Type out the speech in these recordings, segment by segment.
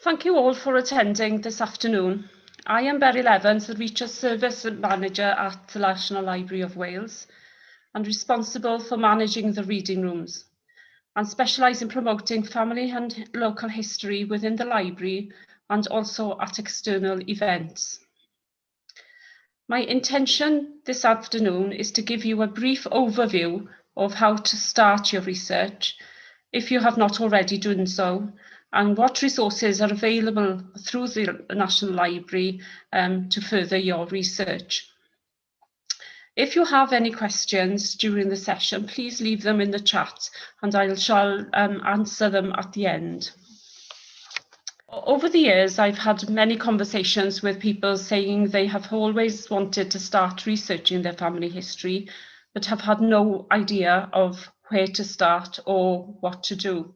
Thank you all for attending this afternoon. I am Beryl Evans, the Research Service Manager at the National Library of Wales and responsible for managing the reading rooms and specialise in promoting family and local history within the library and also at external events. My intention this afternoon is to give you a brief overview of how to start your research, if you have not already done so, and what resources are available through the National Library to further your research. If you have any questions during the session, please leave them in the chat and I shall answer them at the end. Over the years, I've had many conversations with people saying they have always wanted to start researching their family history, but have had no idea of where to start or what to do.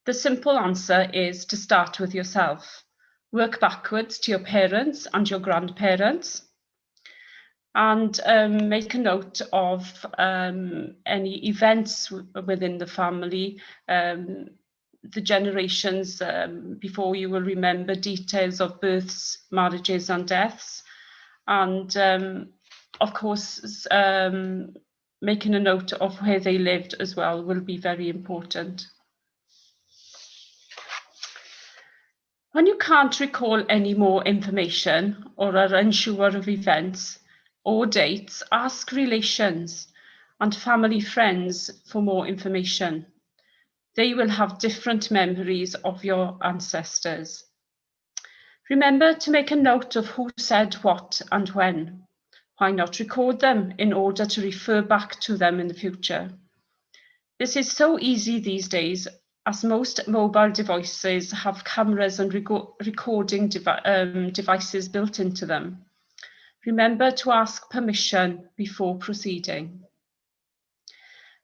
The simple answer is to start with yourself. Work backwards to your parents and your grandparents and make a note of any events within the family, the generations before you will remember details of births, marriages and deaths. And of course, making a note of where they lived as well will be very important. When you can't recall any more information or are unsure of events or dates, ask relations and family friends for more information. They will have different memories of your ancestors. Remember to make a note of who said what and when. Why not record them in order to refer back to them in the future? This is so easy these days, as most mobile devices have cameras and recording devices built into them. Remember to ask permission before proceeding.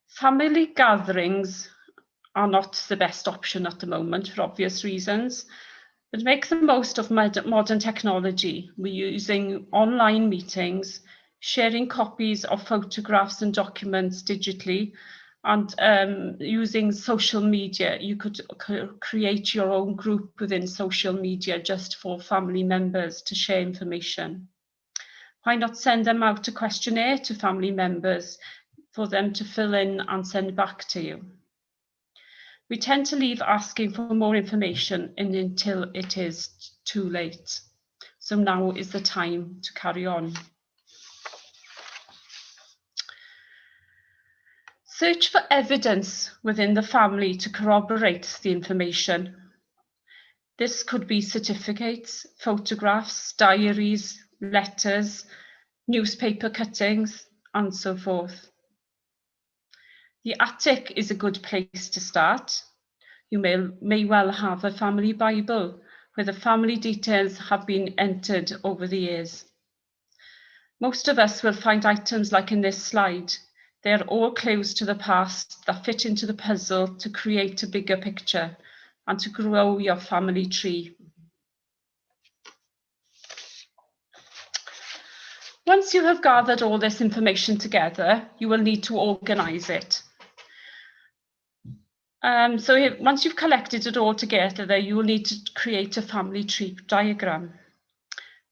Family gatherings are not the best option at the moment for obvious reasons, but make the most of modern technology. We're using online meetings, sharing copies of photographs and documents digitally, and using social media. You could create your own group within social media just for family members to share information. Why not send them out a questionnaire to family members for them to fill in and send back to you? We tend to leave asking for more information until it is too late. So now is the time to carry on. Search for evidence within the family to corroborate the information. This could be certificates, photographs, diaries, letters, newspaper cuttings, and so forth. The attic is a good place to start. You may well have a family Bible where the family details have been entered over the years. Most of us will find items like in this slide. They are all clues to the past that fit into the puzzle to create a bigger picture and to grow your family tree. Once you have gathered all this information together, you will need to organise it. Once you've collected it all together, you will need to create a family tree diagram.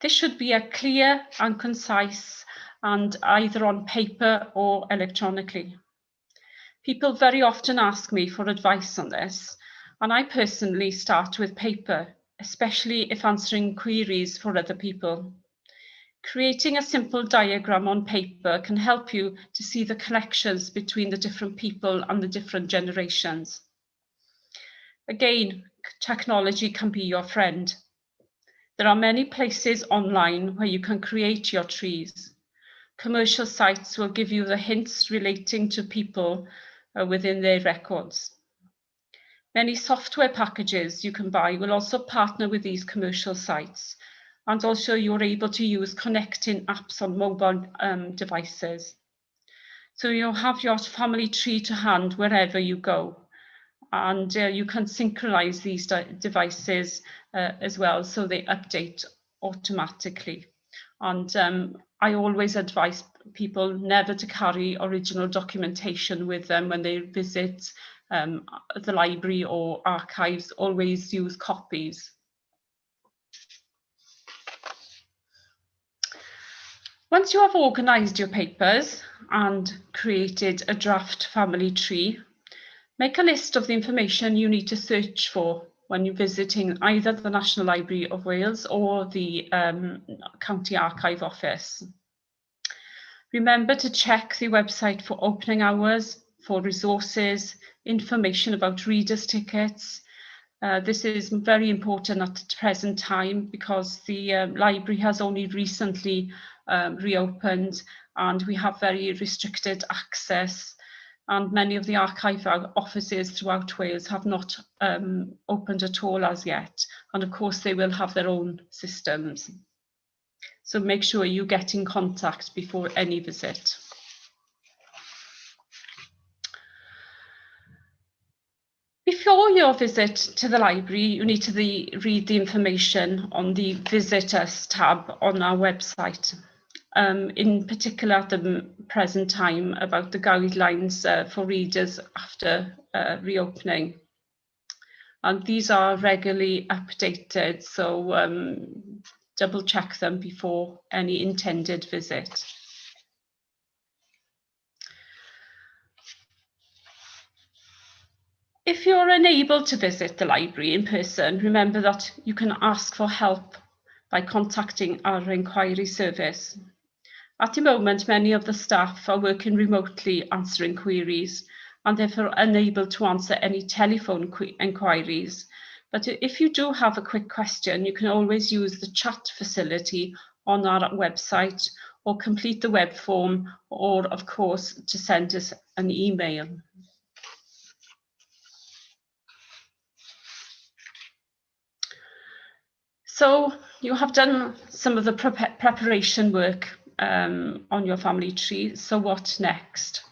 This should be a clear and concise and either on paper or electronically. People very often ask me for advice on this, and I personally start with paper, especially if answering queries for other people. Creating a simple diagram on paper can help you to see the connections between the different people and the different generations. Again, technology can be your friend. There are many places online where you can create your trees. Commercial sites will give you the hints relating to people within their records. Many software packages you can buy will also partner with these commercial sites, and also you're able to use connecting apps on mobile devices. So you'll have your family tree to hand wherever you go, and you can synchronize these devices as well, so they update automatically. And I always advise people never to carry original documentation with them when they visit the library or archives. Always use copies. Once you have organised your papers and created a draft family tree, make a list of the information you need to search for when you're visiting either the National Library of Wales or the County Archive Office. Remember to check the website for opening hours, for resources, information about readers' tickets. This is very important at the present time because the library has only recently reopened and we have very restricted access, and many of the archive offices throughout Wales have not opened at all as yet, and of course they will have their own systems. So make sure you get in contact before any visit. Before your visit to the library, you need to read the information on the Visit Us tab on our website. In particular at the present time about the guidelines for readers after reopening. And these are regularly updated, so double check them before any intended visit. If you're unable to visit the library in person, remember that you can ask for help by contacting our Enquiries Service. At the moment, many of the staff are working remotely answering queries and therefore unable to answer any telephone enquiries. But if you do have a quick question, you can always use the chat facility on our website or complete the web form, or of course to send us an email. So you have done some of the preparation work on your family tree. So what next?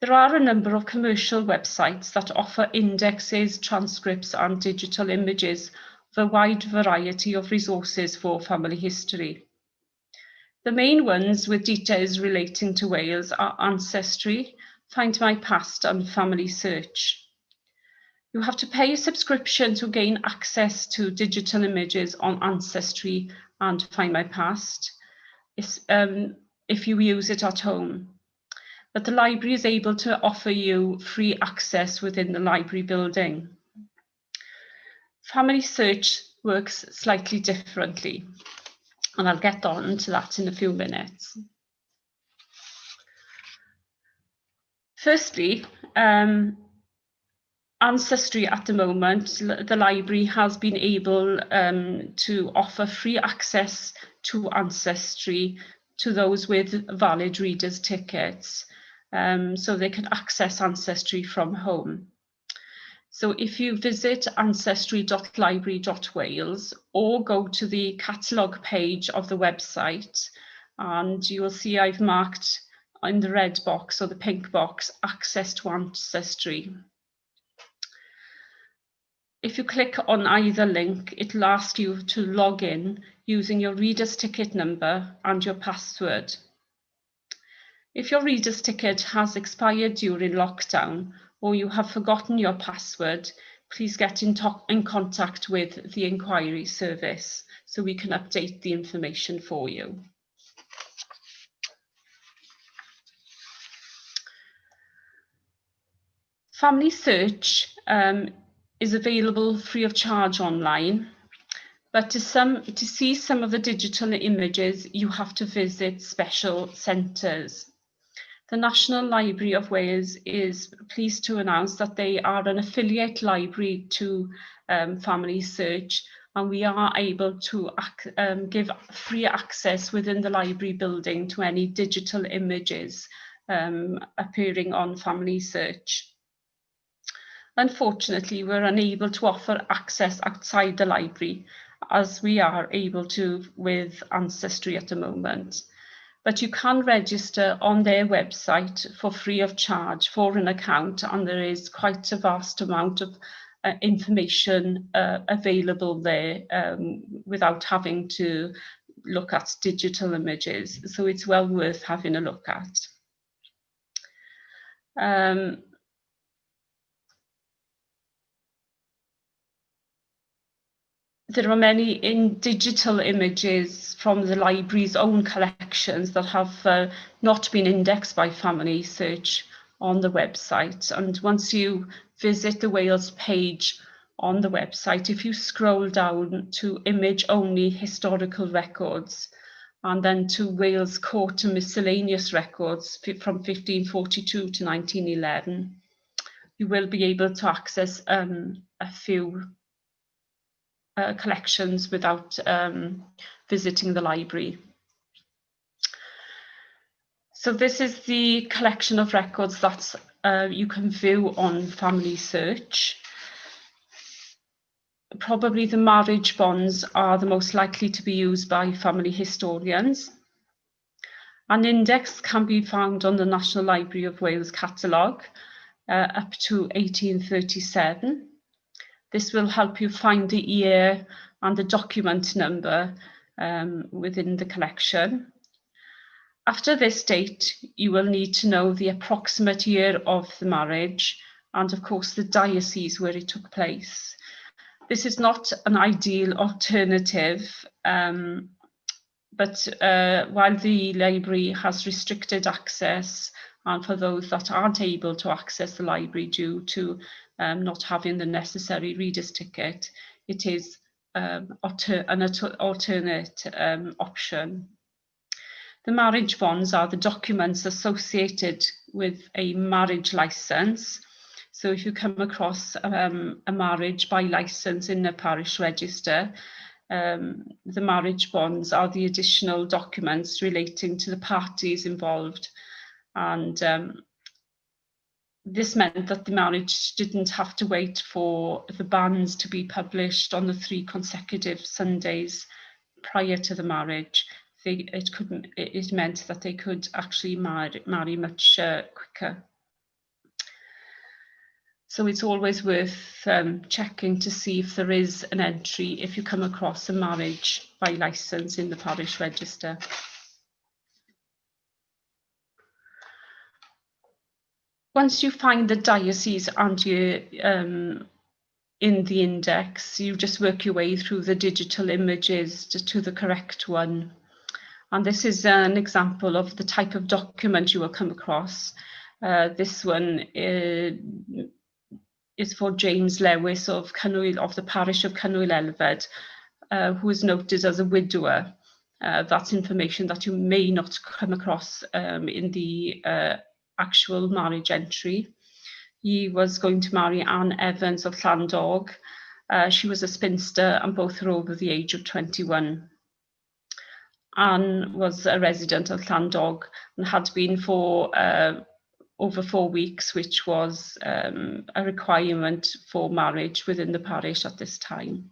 There are a number of commercial websites that offer indexes, transcripts and digital images of a wide variety of resources for family history. The main ones with details relating to Wales are Ancestry, Find My Past and FamilySearch. You have to pay a subscription to gain access to digital images on Ancestry and Find My Past if you use it at home. But the library is able to offer you free access within the library building. FamilySearch works slightly differently, and I'll get on to that in a few minutes. Firstly, Ancestry at the moment, the library has been able to offer free access to Ancestry to those with valid readers' tickets. So they can access Ancestry from home. So if you visit ancestry.library.wales or go to the catalogue page of the website, and you will see I've marked in the red box or the pink box, access to Ancestry. If you click on either link, it'll ask you to log in using your reader's ticket number and your password. If your reader's ticket has expired during lockdown or you have forgotten your password, please get in contact with the Enquiries Service so we can update the information for you. FamilySearch is available free of charge online, but to see some of the digital images, you have to visit special centres. The National Library of Wales is pleased to announce that they are an affiliate library to FamilySearch, and we are able to give free access within the library building to any digital images appearing on FamilySearch. Unfortunately, we're unable to offer access outside the library as we are able to with Ancestry at the moment. But you can register on their website for free of charge for an account, and there is quite a vast amount of information available there without having to look at digital images, so it's well worth having a look at. There are many digital images from the library's own collections that have not been indexed by FamilySearch on the website. And once you visit the Wales page on the website, if you scroll down to image-only historical records, and then to Wales Court and miscellaneous records from 1542 to 1911, you will be able to access a few collections without visiting the library. So this is the collection of records that you can view on FamilySearch. Probably the marriage bonds are the most likely to be used by family historians. An index can be found on the National Library of Wales catalogue up to 1837. This will help you find the year and the document number within the collection. After this date, you will need to know the approximate year of the marriage and, of course, the diocese where it took place. This is not an ideal alternative, but while the library has restricted access, and for those that aren't able to access the library due to not having the necessary reader's ticket, it is an alternate option. The marriage bonds are the documents associated with a marriage license. So if you come across a marriage by license in a parish register, the marriage bonds are the additional documents relating to the parties involved. And this meant that the marriage didn't have to wait for the banns to be published on the 3 consecutive Sundays prior to the marriage. It meant that they could actually marry much quicker. So it's always worth checking to see if there is an entry if you come across a marriage by license in the parish register. Once you find the diocese and you're in the index, you just work your way through the digital images to the correct one. And this is an example of the type of document you will come across. This one is for James Lewis of the parish of Cynwyl Elfed, who is noted as a widower. That's information that you may not come across in the actual marriage entry. He was going to marry Anne Evans of Llandog. She was a spinster and both were over the age of 21. Anne was a resident of Llandog and had been for over 4 weeks, which was a requirement for marriage within the parish at this time.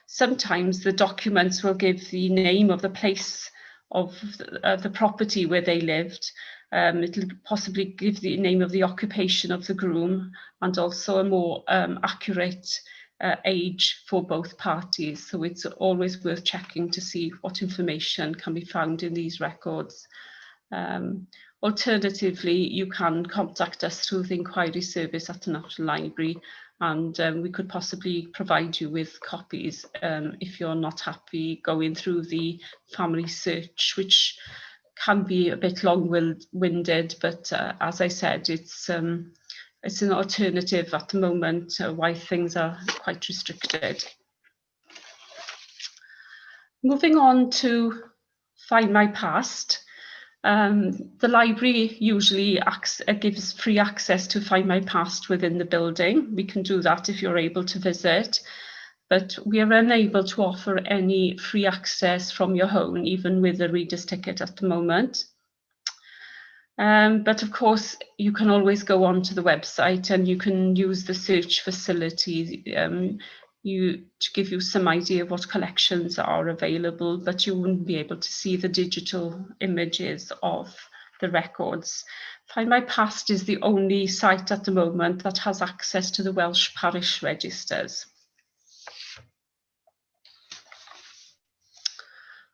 Sometimes the documents will give the name of the place of the property where they lived. It'll possibly give the name of the occupation of the groom and also a more accurate age for both parties. So it's always worth checking to see what information can be found in these records. Alternatively, you can contact us through the Enquiries Service at the National Library, and we could possibly provide you with copies if you're not happy going through the FamilySearch, which can be a bit long-winded, but as I said, it's an alternative at the moment while things are quite restricted. Moving on to Find My Past. The library usually gives free access to Find My Past within the building. We can do that if you're able to visit, but we are unable to offer any free access from your home, even with a reader's ticket at the moment. But of course, you can always go onto the website and you can use the search facility to give you some idea of what collections are available, but you wouldn't be able to see the digital images of the records. Find My Past is the only site at the moment that has access to the Welsh parish registers.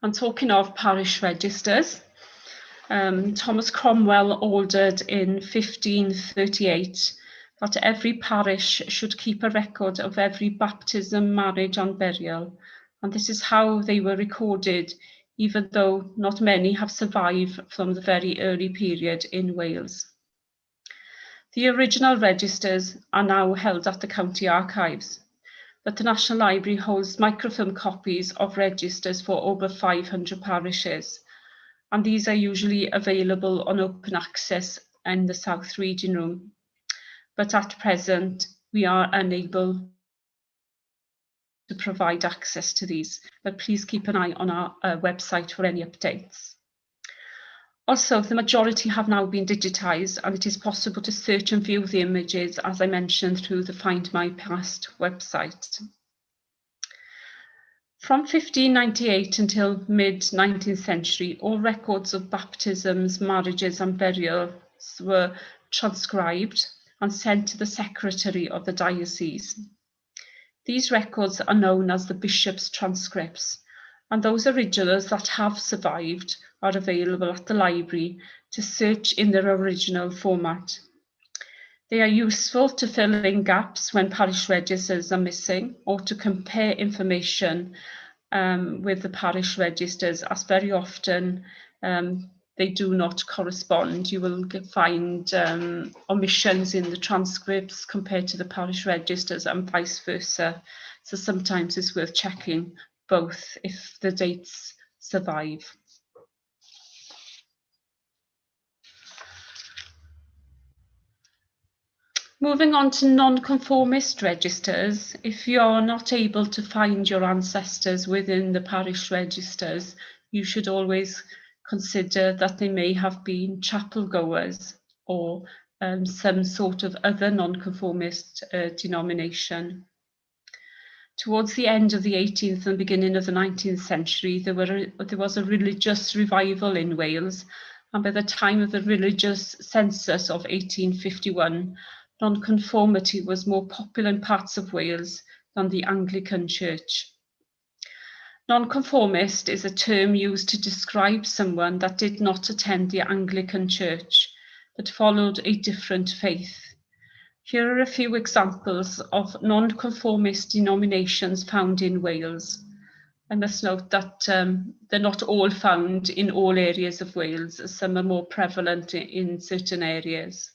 And talking of parish registers, Thomas Cromwell ordered in 1538 that every parish should keep a record of every baptism, marriage and burial, and this is how they were recorded, even though not many have survived from the very early period in Wales. The original registers are now held at the county archives, but the National Library holds microfilm copies of registers for over 500 parishes, and these are usually available on open access in the South Reading Room. But at present, we are unable to provide access to these, but please keep an eye on our website for any updates. Also, the majority have now been digitised, and it is possible to search and view the images, as I mentioned, through the Find My Past website. From 1598 until mid-19th century, all records of baptisms, marriages and burials were transcribed and sent to the secretary of the diocese. These records are known as the bishop's transcripts, and those originals that have survived are available at the library to search in their original format. They are useful to fill in gaps when parish registers are missing, or to compare information with the parish registers, as very often they do not correspond. You will find omissions in the transcripts compared to the parish registers and vice versa. So sometimes it's worth checking both if the dates survive. Moving on to non-conformist registers, if you're not able to find your ancestors within the parish registers, you should always consider that they may have been chapel goers or some sort of other non-conformist denomination. Towards the end of the 18th and beginning of the 19th century, there was a religious revival in Wales, and by the time of the religious census of 1851, nonconformity was more popular in parts of Wales than the Anglican Church. Nonconformist is a term used to describe someone that did not attend the Anglican Church, but followed a different faith. Here are a few examples of nonconformist denominations found in Wales. I must note that they're not all found in all areas of Wales, as some are more prevalent in certain areas.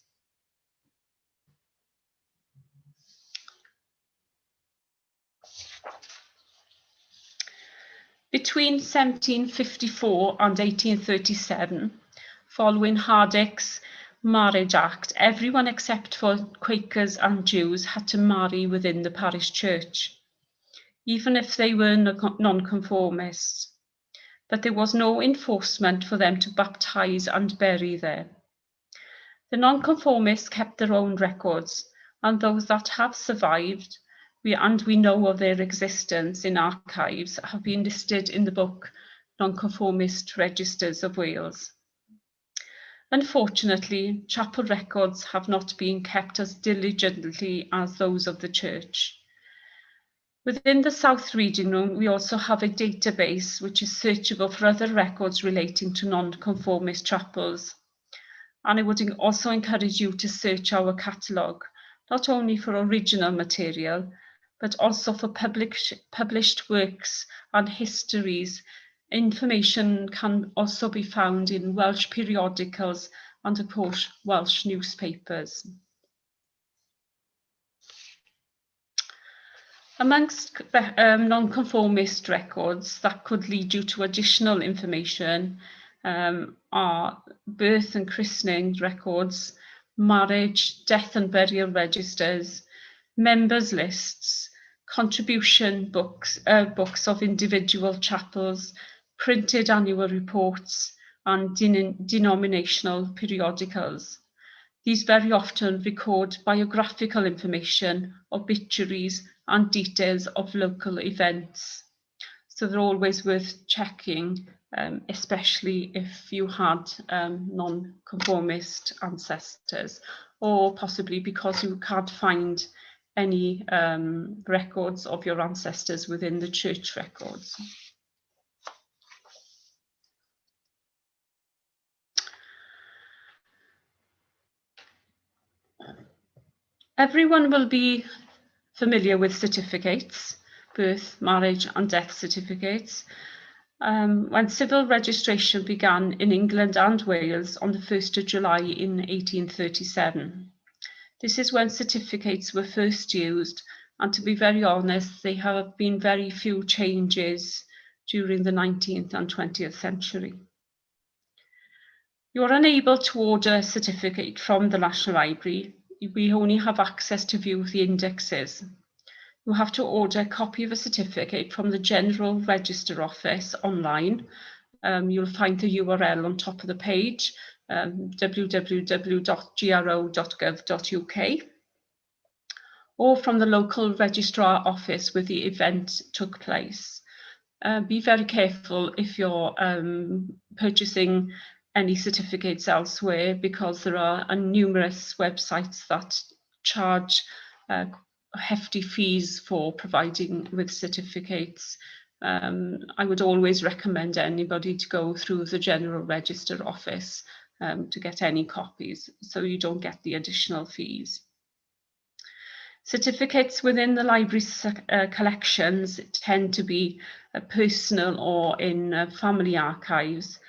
Between 1754 and 1837, following Hardick's Marriage Act, everyone except for Quakers and Jews had to marry within the parish church, even if they were nonconformists. But there was no enforcement for them to baptise and bury there. The nonconformists kept their own records, and those that have survived, we know of their existence in archives, have been listed in the book Nonconformist Registers of Wales. Unfortunately, chapel records have not been kept as diligently as those of the church. Within the South Reading Room, we also have a database which is searchable for other records relating to nonconformist chapels. And I would also encourage you to search our catalogue, not only for original material, but also for published works and histories. Information can also be found in Welsh periodicals and, of course, Welsh newspapers. Amongst nonconformist records that could lead you to additional information are birth and christening records, marriage, death and burial registers, members lists, contribution books of individual chapels, printed annual reports, and denominational periodicals. These very often record biographical information, obituaries, and details of local events. So they're always worth checking, especially if you had non-conformist ancestors, or possibly because you can't find any records of your ancestors within the church records. Everyone will be familiar with certificates, birth, marriage and death certificates. When civil registration began in England and Wales on the 1st of July in 1837. This is when certificates were first used, and to be very honest, there have been very few changes during the 19th and 20th century. You're unable to order a certificate from the National Library. We only have access to view the indexes. You have to order a copy of a certificate from the General Register Office online. You'll find the URL on top of the page, www.gro.gov.uk, or from the local registrar office where the event took place. Be very careful if you're purchasing any certificates elsewhere, because there are numerous websites that charge hefty fees for providing with certificates. I would always recommend anybody to go through the General Register Office to get any copies, so you don't get the additional fees. Certificates within the library's collections tend to be personal or in family archives.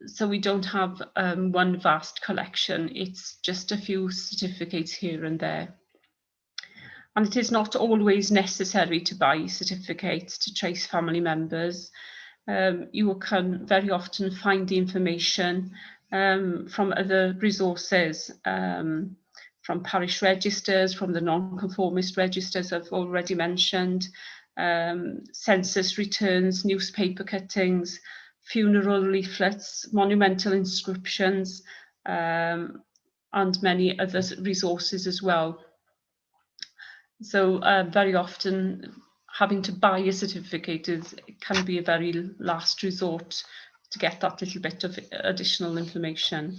So we don't have one vast collection, it's just a few certificates here and there. And it is not always necessary to buy certificates to trace family members. You can very often find the information from other resources, from parish registers, from the non-conformist registers I've already mentioned, census returns, newspaper cuttings, funeral leaflets, monumental inscriptions, and many other resources as well. So very often having to buy a certificate can be a very last resort to get that little bit of additional information.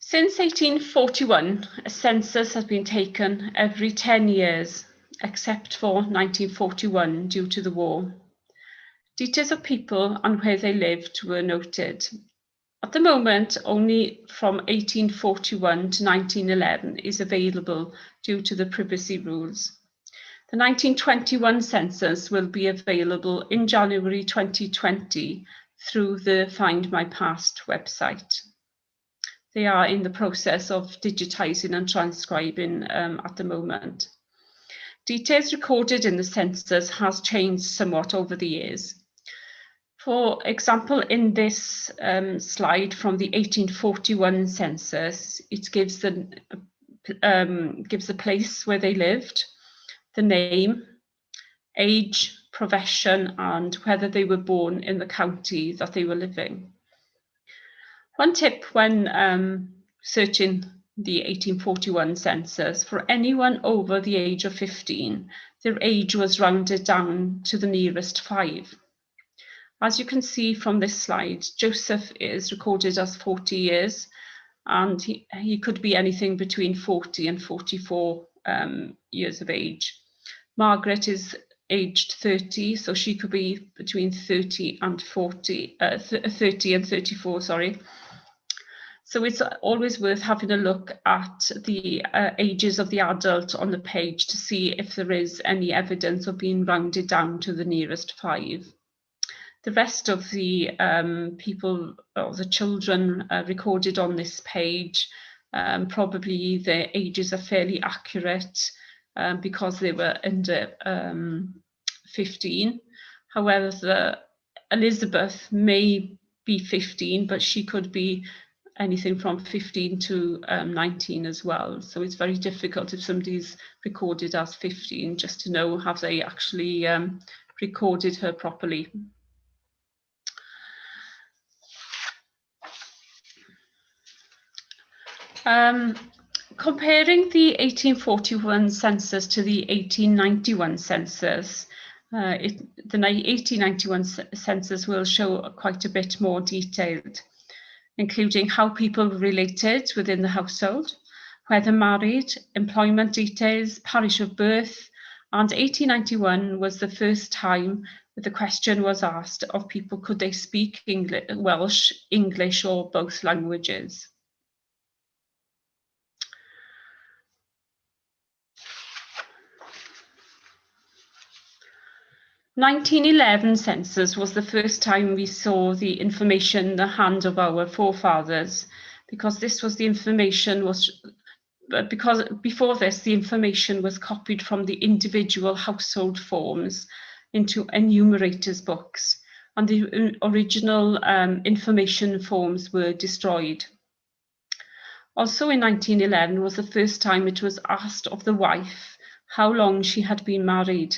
Since 1841, a census has been taken every 10 years, except for 1941 due to the war. Details of people and where they lived were noted. At the moment, only from 1841 to 1911 is available due to the privacy rules. The 1921 census will be available in January 2020 through the Find My Past website. They are in the process of digitising and transcribing at the moment. Details recorded in the census has changed somewhat over the years. For example, in this slide from the 1841 census, it gives the place where they lived, the name, age, profession, and whether they were born in the county that they were living. One tip when searching the 1841 census, for anyone over the age of 15, their age was rounded down to the nearest 5. As you can see from this slide, Joseph is recorded as 40 years, and he could be anything between 40 and 44 years of age. Margaret is aged 30, so she could be between 30 and 34, sorry. So it's always worth having a look at the ages of the adult on the page to see if there is any evidence of being rounded down to the nearest 5. The rest of the people, or the children recorded on this page, probably their ages are fairly accurate because they were under 15. However, Elizabeth may be 15, but she could be anything from 15 to 19 as well. So it's very difficult if somebody's recorded as 15 just to know have they actually recorded her properly. Comparing the 1841 census to the 1891 census, the 1891 census will show quite a bit more detailed, including how people related within the household, whether married, employment details, parish of birth, and 1891 was the first time The question was asked of people, could they speak Welsh, English, or both languages? The 1911 census was the first time we saw the information in the hand of our forefathers, because this was the information because before this, the information was copied from the individual household forms into enumerators' books, and the original information forms were destroyed. Also in 1911 was the first time it was asked of the wife how long she had been married,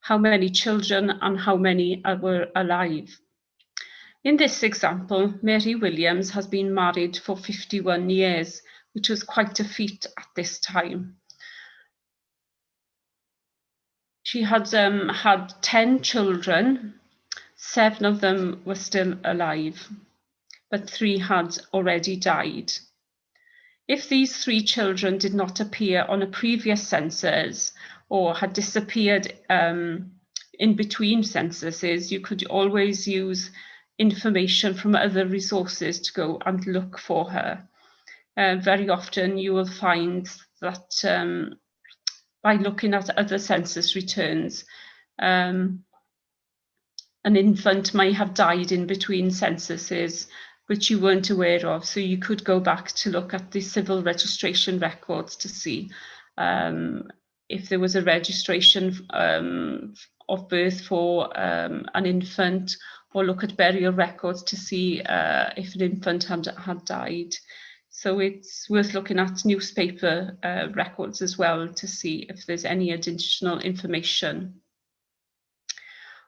how many children, and how many were alive. In this example, Mary Williams has been married for 51 years, which was quite a feat at this time. She had had 10 children, 7 of them were still alive, but 3 had already died. If these 3 children did not appear on a previous census or had disappeared in between censuses, you could always use information from other resources to go and look for her. Very often you will find that by looking at other census returns, an infant may have died in between censuses which you weren't aware of, so you could go back to look at the civil registration records to see if there was a registration of birth for an infant, or look at burial records to see if an infant had died. So it's worth looking at newspaper records as well to see if there's any additional information.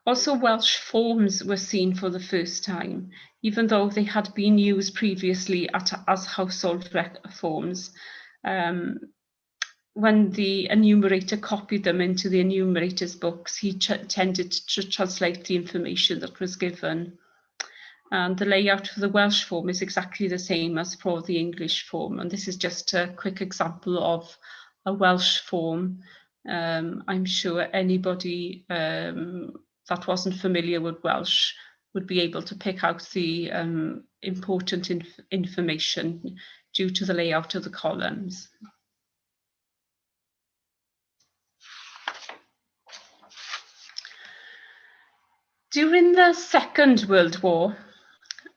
Also, Welsh forms were seen for the first time, even though they had been used previously as household forms. When the enumerator copied them into the enumerator's books, he tended to translate the information that was given. And the layout for the Welsh form is exactly the same as for the English form. And this is just a quick example of a Welsh form. I'm sure anybody that wasn't familiar with Welsh would be able to pick out the important information due to the layout of the columns. During the Second World War,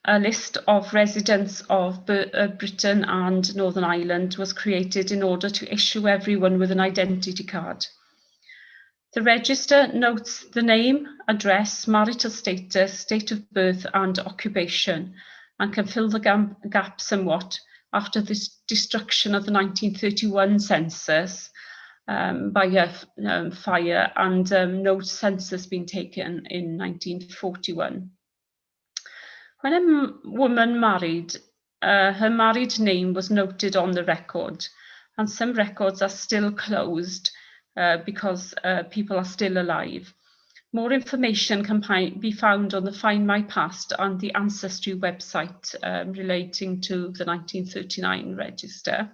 a list of residents of Britain and Northern Ireland was created in order to issue everyone with an identity card. The register notes the name, address, marital status, date of birth, and occupation, and can fill the gap somewhat after the destruction of the 1931 census by a fire, and no census being taken in 1941. When a woman married, her married name was noted on the record, and some records are still closed because people are still alive. More information can be found on the Find My Past and the Ancestry website relating to the 1939 register.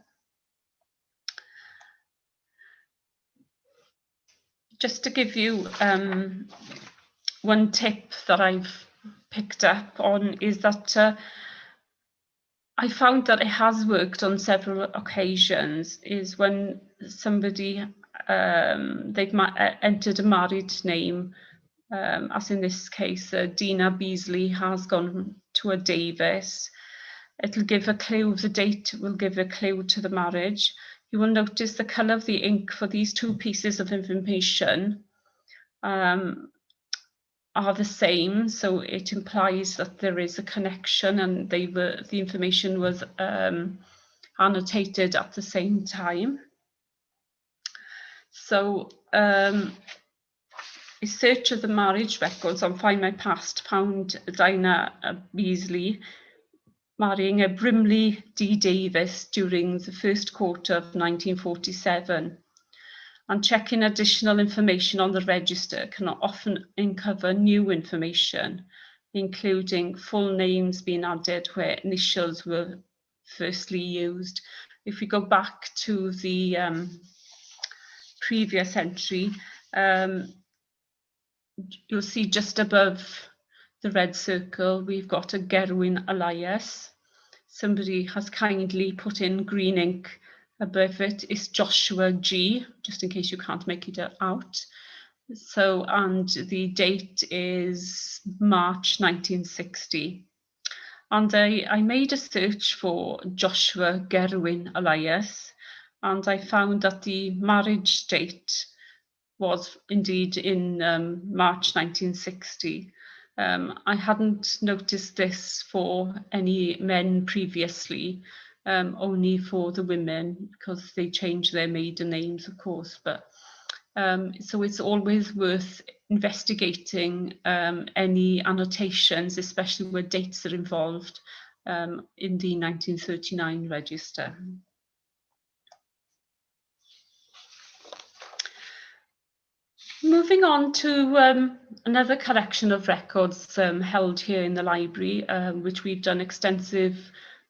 Just to give you one tip that I've picked up on is that I found that it has worked on several occasions, is when somebody they've entered a married name, as in this case Dina Beasley has gone to a Davis. It'll give a clue of the date, will give a clue to the marriage. You will notice the colour of the ink for these 2 pieces of information are the same, so it implies that there is a connection and the information was annotated at the same time. So a search of the marriage records on Find My Past found Dina Beasley marrying a Brimley D. Davis during the first quarter of 1947. And checking additional information on the register can often uncover new information, including full names being added where initials were firstly used. If we go back to the previous entry, you'll see just above the red circle, we've got a Gerwin Elias. Somebody has kindly put in green ink above it. It's Joshua G, just in case you can't make it out. So, and the date is March 1960. And I made a search for Joshua Gerwin Elias, and I found that the marriage date was indeed in March 1960. I hadn't noticed this for any men previously, only for the women, because they changed their maiden names, of course. But so it's always worth investigating any annotations, especially where dates are involved in the 1939 register. Moving on to another collection of records held here in the library, which we've done extensive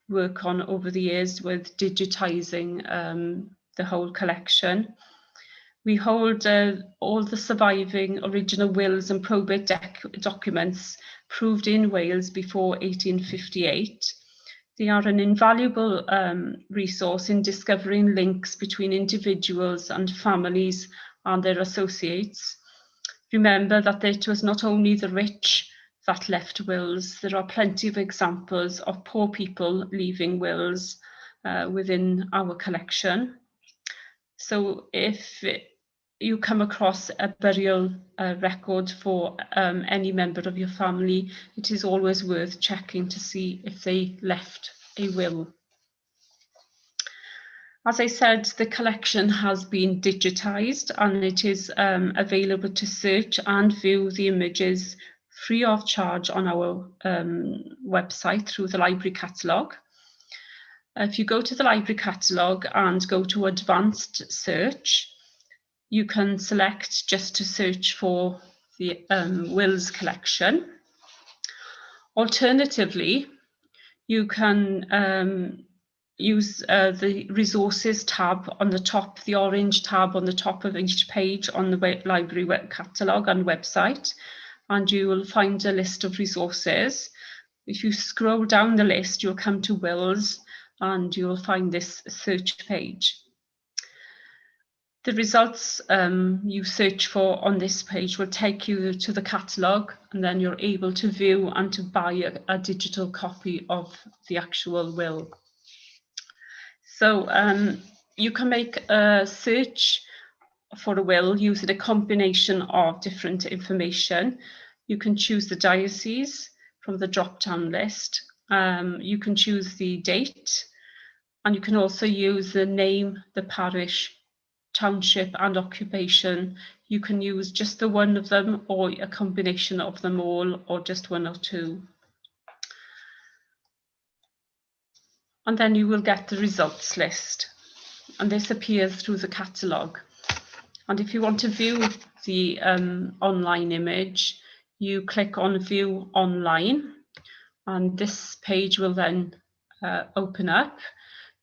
work on over the years with digitising the whole collection. We hold all the surviving original wills and probate documents proved in Wales before 1858. They are an invaluable resource in discovering links between individuals and families and their associates. Remember that it was not only the rich that left wills. There are plenty of examples of poor people leaving wills within our collection. So if you come across a burial record for any member of your family, it is always worth checking to see if they left a will. As I said, the collection has been digitised and it is available to search and view the images free of charge on our website through the library catalogue. If you go to the library catalogue and go to advanced search, you can select just to search for the wills collection. Alternatively, you can use the resources tab on the top, the orange tab on the top of each page on the library web catalogue and website, and you will find a list of resources. If you scroll down the list, you'll come to wills and you'll find this search page. The results you search for on this page will take you to the catalogue, and then you're able to view and to buy a digital copy of the actual will. So you can make a search for a will using a combination of different information. You can choose the diocese from the drop-down list. You can choose the date, and you can also use the name, the parish, township and occupation. You can use just the one of them or a combination of them all, or just one or two. And then you will get the results list, and this appears through the catalogue. And if you want to view the online image, you click on View Online, and this page will then open up.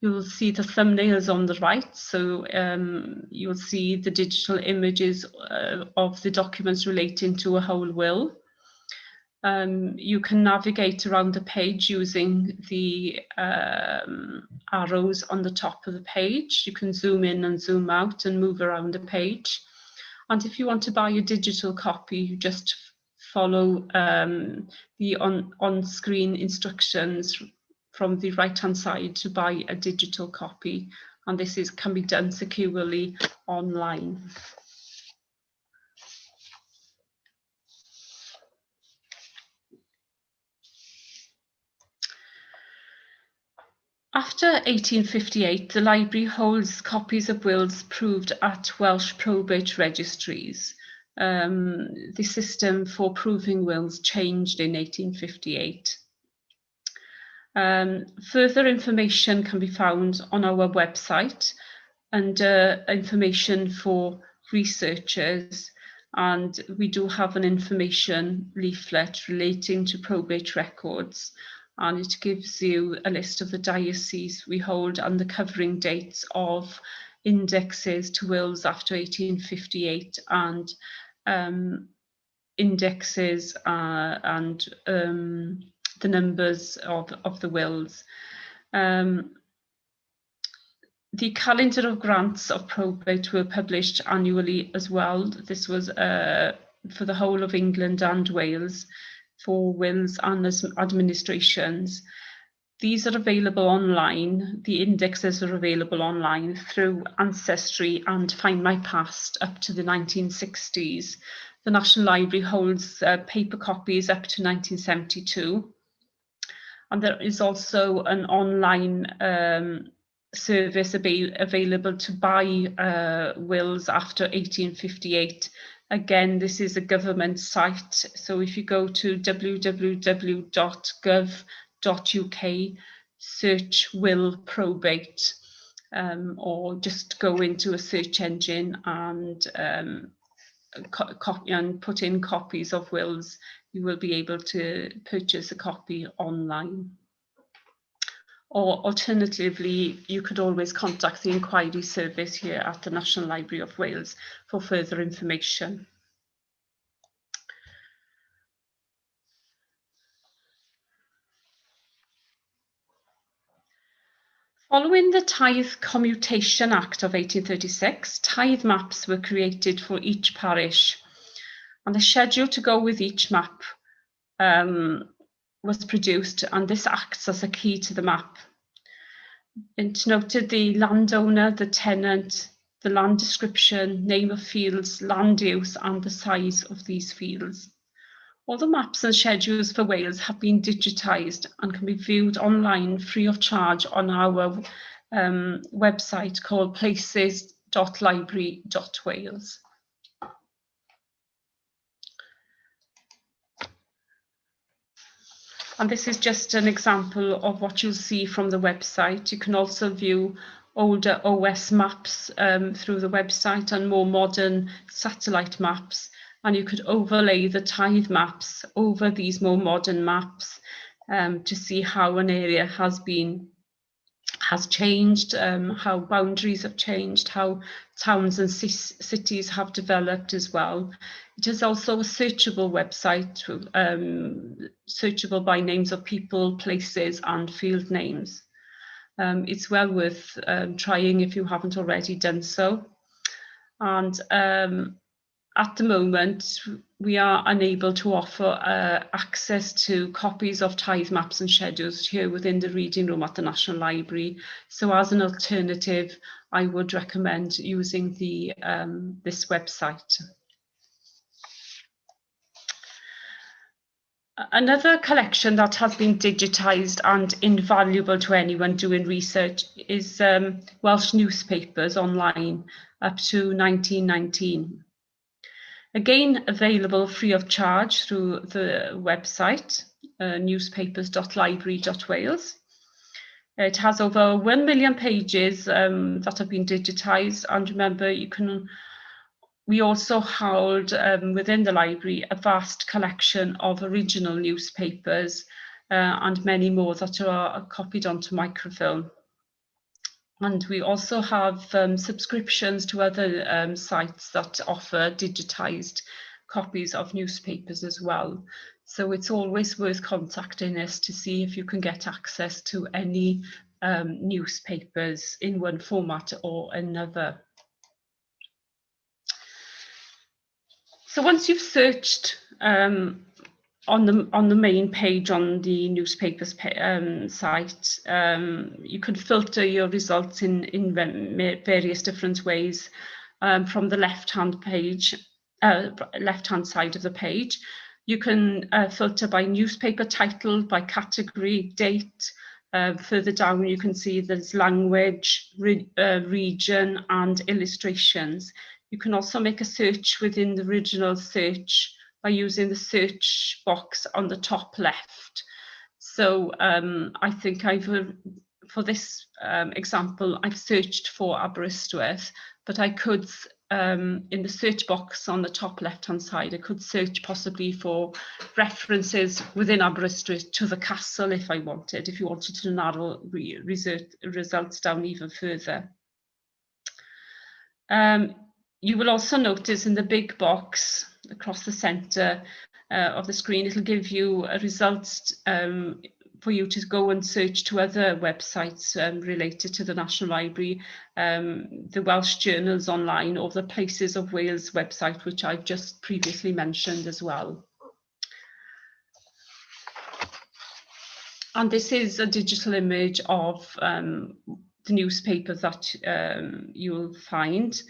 You'll see the thumbnails on the right, so you'll see the digital images of the documents relating to a whole will. You can navigate around the page using the arrows on the top of the page. You can zoom in and zoom out and move around the page. And if you want to buy a digital copy, you just follow the on-screen instructions from the right-hand side to buy a digital copy. And this can be done securely online. After 1858, the library holds copies of wills proved at Welsh probate registries. The system for proving wills changed in 1858. Further information can be found on our website under information for researchers, and we do have an information leaflet relating to probate records, and it gives you a list of the dioceses we hold and the covering dates of indexes to wills after 1858 and indexes and the numbers of the wills. The calendar of grants of probate were published annually as well. This was for the whole of England and Wales for wills and administrations. These are available online. The indexes are available online through Ancestry and Find My Past up to the 1960s. The National Library holds paper copies up to 1972. And there is also an online service available to buy wills after 1858. Again, this is a government site. So if you go to www.gov.uk, search will probate, or just go into a search engine and put in copies of wills, you will be able to purchase a copy online. Or alternatively, you could always contact the Enquiries Service here at the National Library of Wales for further information. Following the Tithe Commutation Act of 1836, tithe maps were created for each parish, and the schedule to go with each map was produced, and this acts as a key to the map. It noted the landowner, the tenant, the land description, name of fields, land use, and the size of these fields. All the maps and schedules for Wales have been digitised and can be viewed online free of charge on our website called places.library.wales. And this is just an example of what you'll see from the website. You can also view older OS maps through the website and more modern satellite maps. And you could overlay the tithe maps over these more modern maps to see how an area has changed, how boundaries have changed, how towns and cities have developed as well. It is also a searchable website, searchable by names of people, places, and field names. It's well worth trying if you haven't already done so. And at the moment, we are unable to offer access to copies of tithe maps and schedules here within the reading room at the National Library. So as an alternative, I would recommend using this website. Another collection that has been digitised and invaluable to anyone doing research is Welsh newspapers online up to 1919. Again, available free of charge through the website, newspapers.library.wales. It has over 1 million pages that have been digitised, and remember, we also hold within the library a vast collection of original newspapers and many more that are copied onto microfilm. And we also have subscriptions to other sites that offer digitised copies of newspapers as well. So it's always worth contacting us to see if you can get access to any newspapers in one format or another. So once you've searched on the main page on the newspapers site, you can filter your results in various different ways from the left-hand side of the page. You can filter by newspaper title, by category, date. Further down, you can see there's language, region, and illustrations. You can also make a search within the original search by using the search box on the top left. So I think for this example, I've searched for Aberystwyth, but I could, in the search box on the top left-hand side, I could search possibly for references within Aberystwyth to the castle if I wanted, if you wanted to narrow results down even further. You will also notice in the big box across the centre of the screen. It'll give you results for you to go and search to other websites related to the National Library, the Welsh Journals Online, or the Places of Wales website, which I've just previously mentioned as well. And this is a digital image of the newspaper that you'll find.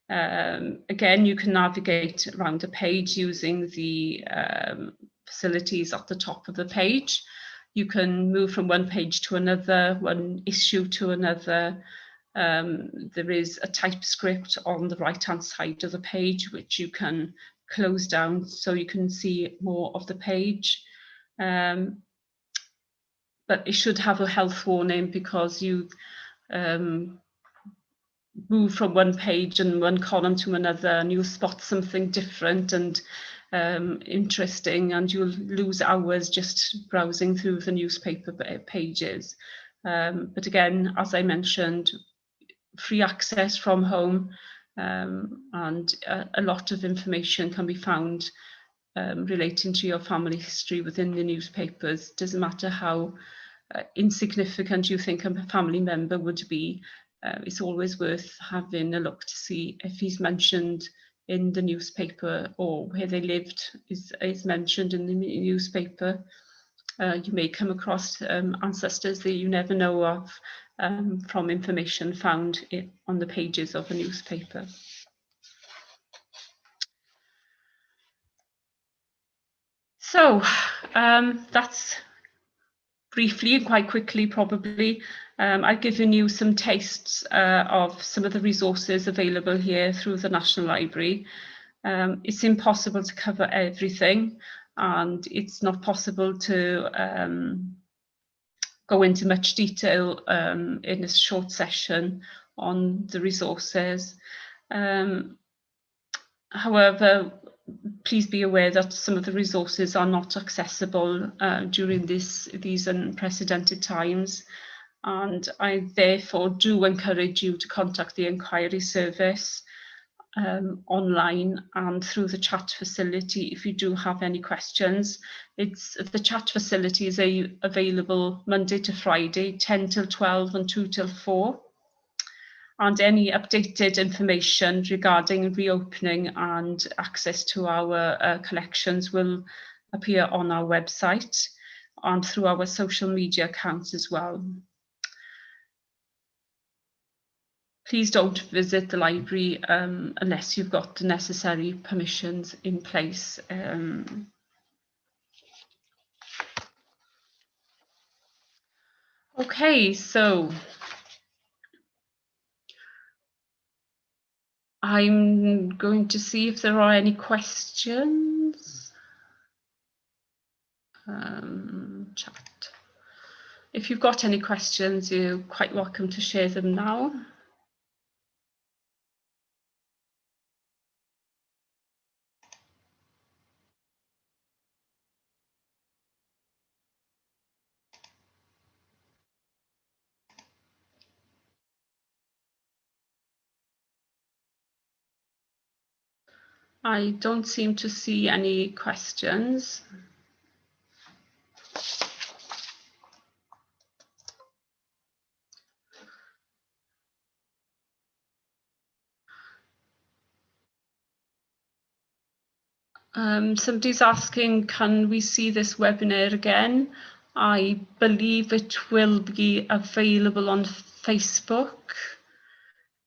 Again, you can navigate around the page using the facilities at the top of the page. You can move from one page to another, one issue to another. There is a typescript on the right-hand side of the page, which you can close down so you can see more of the page. But it should have a health warning because you move from one page and one column to another, and you'll spot something different and interesting, and you'll lose hours just browsing through the newspaper pages. But again, as I mentioned, free access from home, and a lot of information can be found relating to your family history within the newspapers. Doesn't matter how insignificant you think a family member would be, it's always worth having a look to see if he's mentioned in the newspaper, or where they lived is mentioned in the newspaper. You may come across ancestors that you never know of from information found on the pages of a newspaper. So that's briefly and quite quickly probably. I've given you some tastes of some of the resources available here through the National Library. It's impossible to cover everything, and it's not possible to go into much detail in a short session on the resources. However, please be aware that some of the resources are not accessible during these unprecedented times, and I therefore do encourage you to contact the Enquiries Service online and through the chat facility if you do have any questions. The chat facility is available Monday to Friday, 10 till 12 and 2 till 4. And any updated information regarding reopening and access to our collections will appear on our website and through our social media accounts as well. Please don't visit the library unless you've got the necessary permissions in place. Okay, so I'm going to see if there are any questions. Chat. If you've got any questions, you're quite welcome to share them now. I don't seem to see any questions. Somebody's asking, can we see this webinar again? I believe it will be available on Facebook,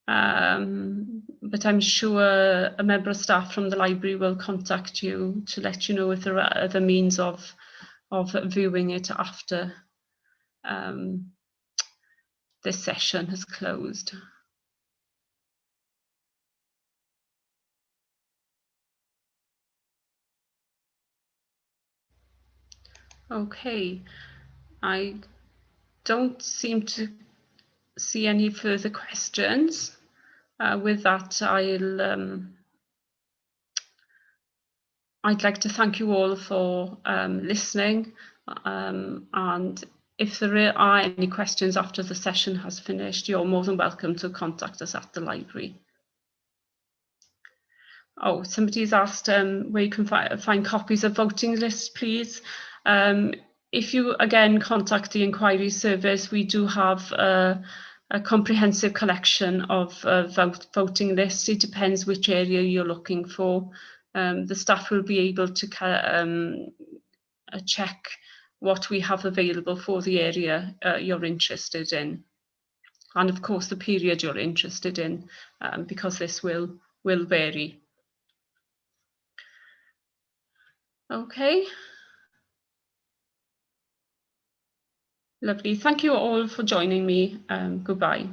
but I'm sure a member of staff from the library will contact you to let you know if there are other means of viewing it after this session has closed. Okay, I don't seem to see any further questions. With that, I'd like to thank you all for listening, and if there are any questions after the session has finished, you're more than welcome to contact us at the library. Oh, somebody's asked where you can find copies of voting lists, please. If you, again, contact the Enquiries Service, we do have a comprehensive collection of voting lists. It depends which area you're looking for. The staff will be able to check what we have available for the area you're interested in. And of course, the period you're interested in, because this will vary. Okay. Lovely. Thank you all for joining me. Goodbye.